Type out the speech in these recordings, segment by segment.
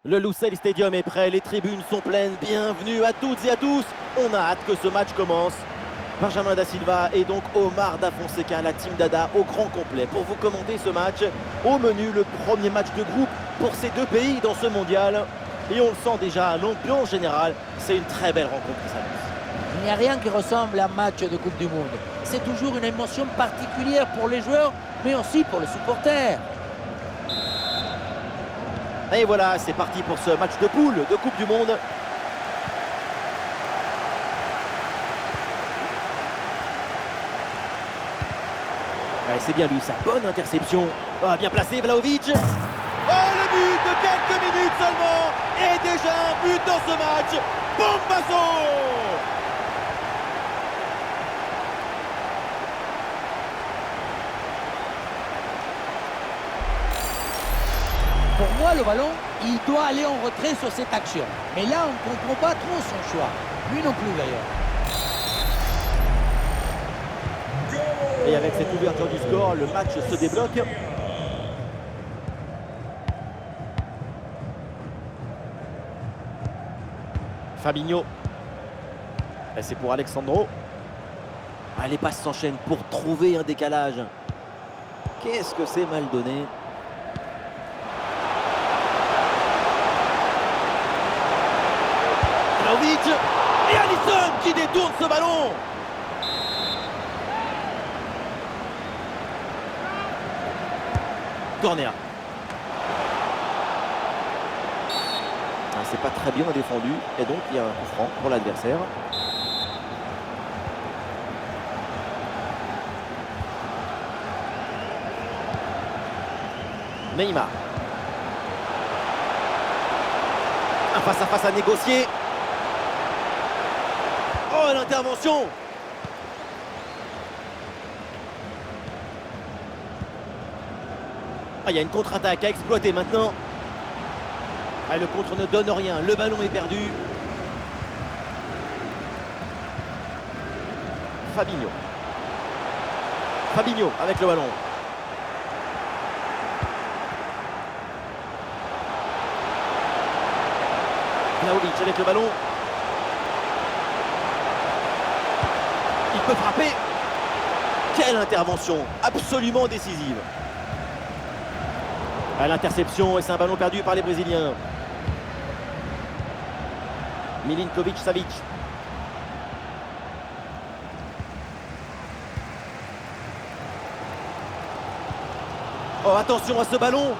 Le Lusail Stadium est prêt, les tribunes sont pleines. Bienvenue à toutes et à tous. On a hâte que ce match commence. Benjamin Da Silva et donc Omar Da Fonseca, la team Dada au grand complet pour vous commenter ce match. Au menu, le premier match de groupe pour ces deux pays dans ce mondial. Et on le sent déjà, l'ambiance générale, c'est une très belle rencontre qui s'annonce. Il n'y a rien qui ressemble à un match de Coupe du Monde. C'est toujours une émotion particulière pour les joueurs, mais aussi pour les supporters. Et voilà, c'est parti pour ce match de poule de Coupe du Monde. Allez, c'est bien lui, sa bonne interception. Ah, bien placé, Vlahovic. Oh, le but de quelques minutes seulement. Et déjà un but dans ce match. Bombazo! Pour moi, le ballon, il doit aller en retrait sur cette action. Mais là, on ne comprend pas trop son choix. Lui non plus, d'ailleurs. Et avec cette ouverture du score, le match se débloque. Fabinho. Et c'est pour Alexandro. Ah, les passes s'enchaînent pour trouver un décalage. Qu'est-ce que c'est mal donné. Vlahovic. Et Alisson qui détourne ce ballon. Corner. Ah, c'est pas très bien défendu et donc il y a un coup franc pour l'adversaire. Neymar. Un face-à-face à négocier. Oh, l'intervention. Ah, il y a une contre-attaque à exploiter maintenant. Ah, le contre ne donne rien. Le ballon est perdu. Fabinho. Fabinho avec le ballon. Vlahovic avec le ballon. Il peut frapper. Quelle intervention absolument décisive. À l'interception et c'est un ballon perdu par les Brésiliens. Milinkovic-Savic. Oh, attention à ce ballon.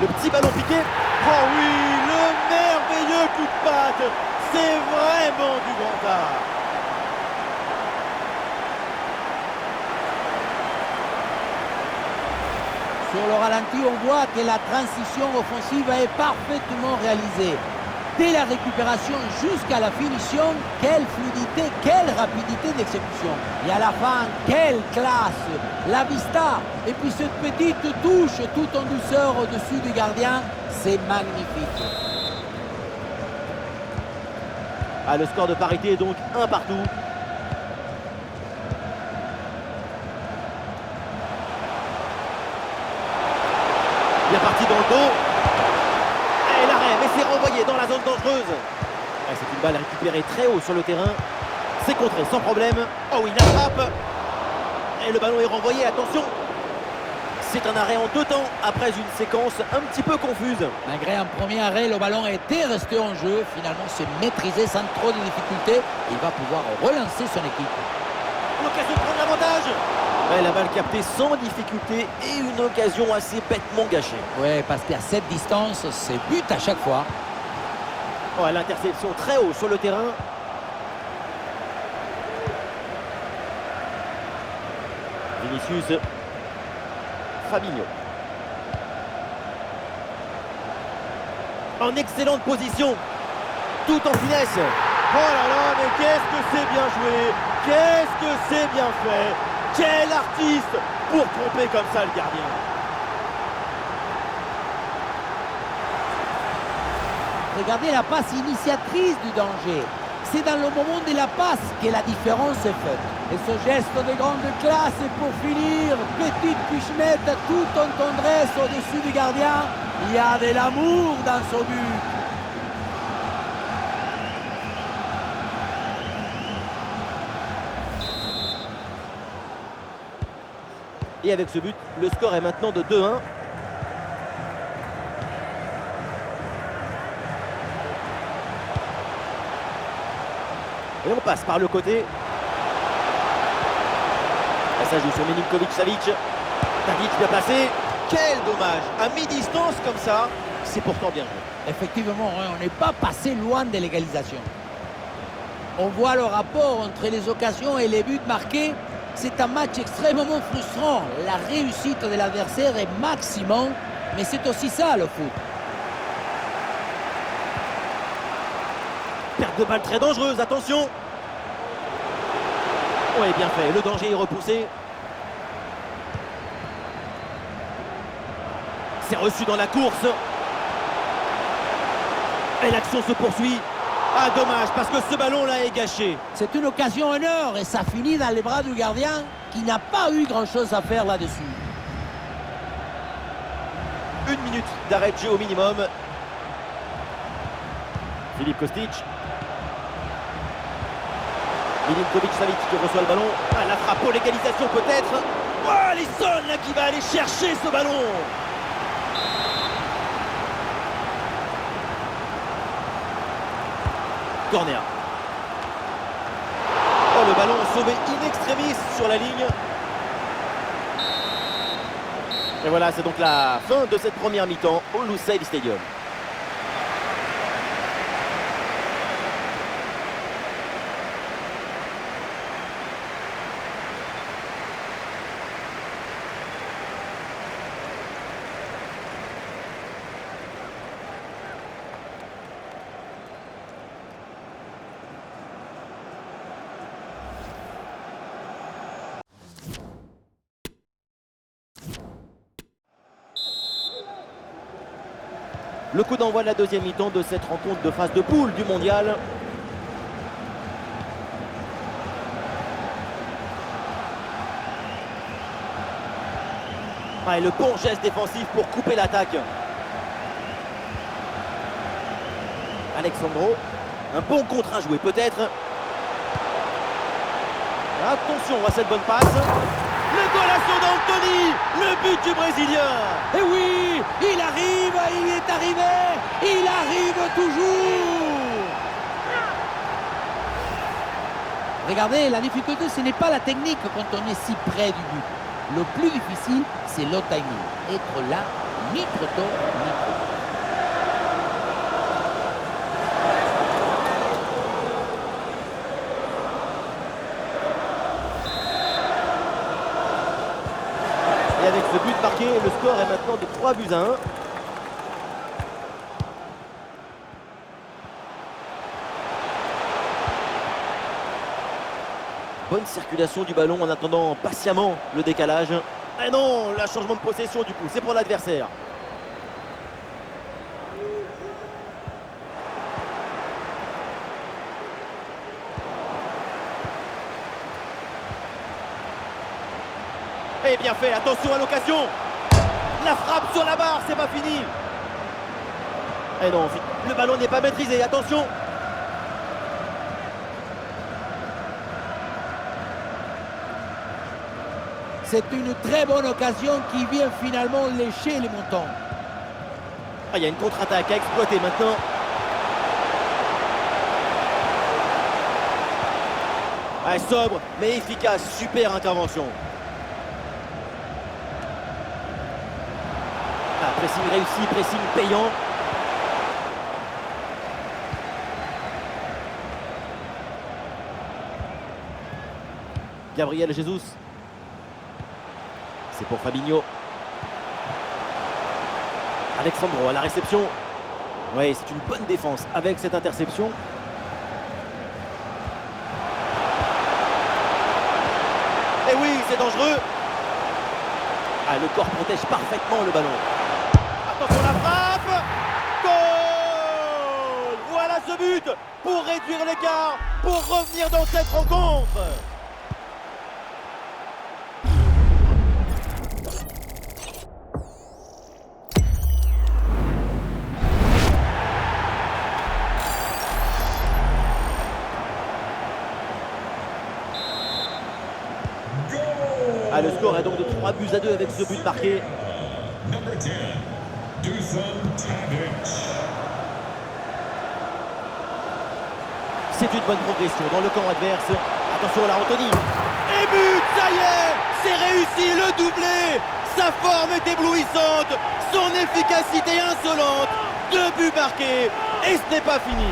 Le petit ballon piqué. Oh oui, le merveilleux coup de patte. C'est vraiment du grand art. Sur le ralenti, on voit que la transition offensive est parfaitement réalisée. Dès la récupération jusqu'à la finition, quelle fluidité, quelle rapidité d'exécution. Et à la fin, quelle classe, la vista. Et puis cette petite touche tout en douceur au-dessus du gardien, c'est magnifique. Ah, le score de parité est donc 1 partout. Bien parti dans le dos. Et l'arrêt, mais c'est renvoyé dans la zone dangereuse. C'est une balle récupérée très haut sur le terrain. C'est contré sans problème. Oh oui, il attrape. Et le ballon est renvoyé, attention. C'est un arrêt en 2 temps après une séquence un petit peu confuse. Malgré un premier arrêt, le ballon était resté en jeu. Finalement, c'est maîtrisé sans trop de difficultés. Il va pouvoir relancer son équipe. L'occasion de prendre l'avantage. Ouais, la balle captée sans difficulté et une occasion assez bêtement gâchée. Oui, parce qu'à cette distance, c'est but à chaque fois. Oh, l'interception très haut sur le terrain. Vinicius. Fabinho. En excellente position. Tout en finesse. Oh là là, mais qu'est-ce que c'est bien joué. Qu'est-ce que c'est bien fait. Quel artiste pour tromper comme ça le gardien. Regardez la passe initiatrice du danger. C'est dans le moment de la passe que la différence est faite. Et ce geste de grande classe pour finir, petite pichenette tout en tendresse au-dessus du gardien. Il y a de l'amour dans son but. Et avec ce but, le score est maintenant de 2-1. Et on passe par le côté. Et ça joue sur Milinkovic-Savic. Tadic bien placé. Quel dommage. À mi-distance comme ça, c'est pourtant bien joué. Effectivement, on n'est pas passé loin de l'égalisation. On voit le rapport entre les occasions et les buts marqués. C'est un match extrêmement frustrant. La réussite de l'adversaire est maximum, mais c'est aussi ça le foot. Perte de balle très dangereuse, attention. Oui, bien fait, le danger est repoussé. C'est reçu dans la course. Et l'action se poursuit. Ah, dommage, parce que ce ballon-là est gâché. C'est une occasion en or et ça finit dans les bras du gardien qui n'a pas eu grand-chose à faire là-dessus. 1 minute d'arrêt de jeu au minimum. Filip Kostic. Milinkovic-Savic qui reçoit le ballon. Ah, la frappe pour l'égalisation peut-être. Oh, Alisson là qui va aller chercher ce ballon. Corner. Oh, le ballon sauvé in extremis sur la ligne. Et voilà, c'est donc la fin de cette première mi-temps au Lusail Stadium. Le coup d'envoi de la deuxième mi-temps de cette rencontre de phase de poule du mondial. Ah, et le bon geste défensif pour couper l'attaque. Alexandro, un bon contre à jouer peut-être. Attention à cette bonne passe. Le golasso d'Anthony, le but du Brésilien. Et oui, il arrive, il est arrivé, il arrive toujours. Regardez, la difficulté, ce n'est pas la technique quand on est si près du but. Le plus difficile, c'est le timing. Être là, ni trop tôt, ni trop tôt. Et avec ce but marqué, le score est maintenant de 3-1. Bonne circulation du ballon en attendant patiemment le décalage. Et non, le changement de possession du coup, c'est pour l'adversaire. Et bien fait, attention à l'occasion. La frappe sur la barre, c'est pas fini. Et non, le ballon n'est pas maîtrisé, attention. C'est une très bonne occasion qui vient finalement lécher les montants. Ah, il y a une contre-attaque à exploiter maintenant. Ah, sobre, mais efficace, super intervention. Ah, pressing réussi, pressing payant. Gabriel Jesus. C'est pour Fabinho. Alexandro à la réception. Oui, c'est une bonne défense avec cette interception. Et oui, c'est dangereux. Ah, le corps protège parfaitement le ballon. Attention la frappe. Goal. Voilà ce but pour réduire l'écart, pour revenir dans cette rencontre. 3 buts à 2 avec ce but marqué. Number 10, Dusan Tadic. C'est une bonne progression dans le camp adverse. Attention là, Anthony. Et but, ça y est, c'est réussi, le doublé. Sa forme est éblouissante, son efficacité insolente. 2 buts marqués et ce n'est pas fini.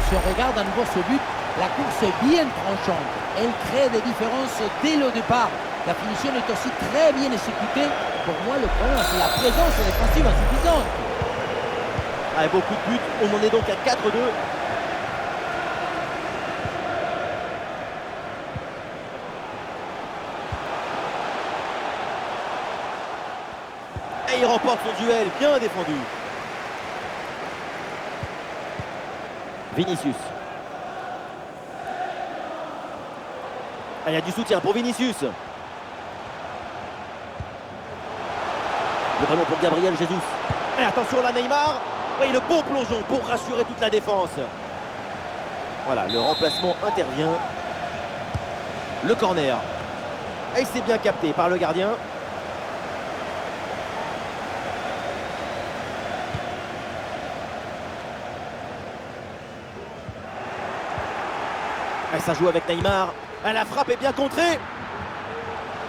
Si on regarde à nouveau ce but, la course est bien tranchante. Elle crée des différences dès le départ. La finition est aussi très bien exécutée. Pour moi, le problème, c'est la présence défensive insuffisante. Avec beaucoup de buts, on en est donc à 4-2. Et il remporte son duel, bien défendu. Vinicius. Ah, il y a du soutien pour Vinicius. Le ballon pour Gabriel Jesus. Et attention là, Neymar. Oui, le bon plongeon pour rassurer toute la défense. Voilà, le remplacement intervient. Le corner. Et c'est bien capté par le gardien. Et ça joue avec Neymar. Et la frappe est bien contrée.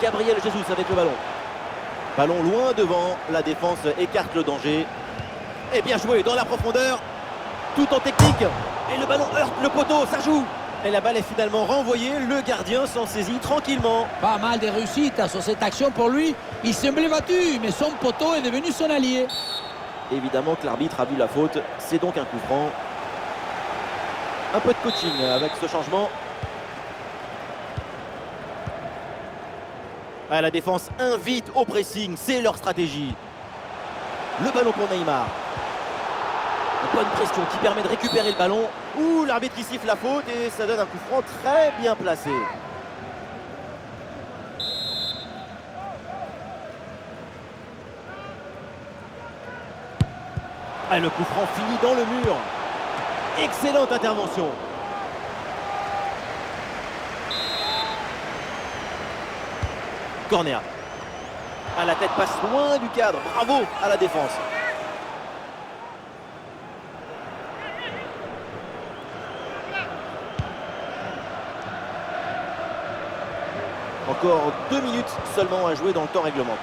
Gabriel Jesus avec le ballon. Ballon loin devant. La défense écarte le danger. Et bien joué dans la profondeur. Tout en technique. Et le ballon heurte le poteau. Ça joue. Et la balle est finalement renvoyée. Le gardien s'en saisit tranquillement. Pas mal de réussite sur cette action pour lui. Il semblait battu, mais son poteau est devenu son allié. Évidemment que l'arbitre a vu la faute. C'est donc un coup franc. Un peu de coaching avec ce changement. Ah, la défense invite au pressing. C'est leur stratégie. Le ballon pour Neymar. Une bonne pression qui permet de récupérer le ballon. Ouh, l'arbitre qui siffle la faute et ça donne un coup franc très bien placé. Ah, le coup franc finit dans le mur. Excellente intervention. Corner. Ah, la tête passe loin du cadre. Bravo à la défense. Encore 2 minutes seulement à jouer dans le temps réglementaire.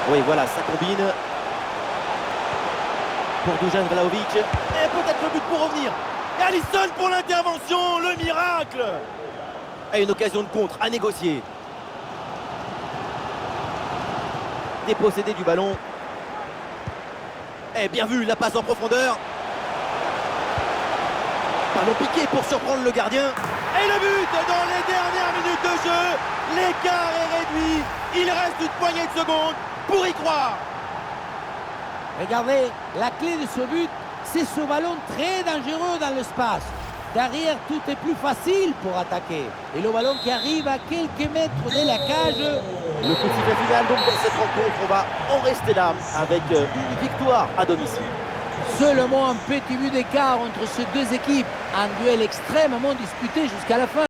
Oui, voilà, ça combine. Pour Dusan Vlahovic. Et peut-être le but pour revenir. Et Alisson pour l'intervention, le miracle. Et une occasion de contre à négocier. Dépossédé du ballon. Et bien vu, la passe en profondeur. Ballon piqué pour surprendre le gardien. Et le but dans les dernières minutes de jeu. L'écart est réduit. Il reste une poignée de secondes pour y croire. Regardez, la clé de ce but, c'est ce ballon très dangereux dans l'espace. Derrière, tout est plus facile pour attaquer. Et le ballon qui arrive à quelques mètres de la cage. Le coup de sifflet final donc dans cette rencontre, on va en rester là avec une victoire à domicile. Seulement un petit but d'écart entre ces deux équipes. Un duel extrêmement disputé jusqu'à la fin.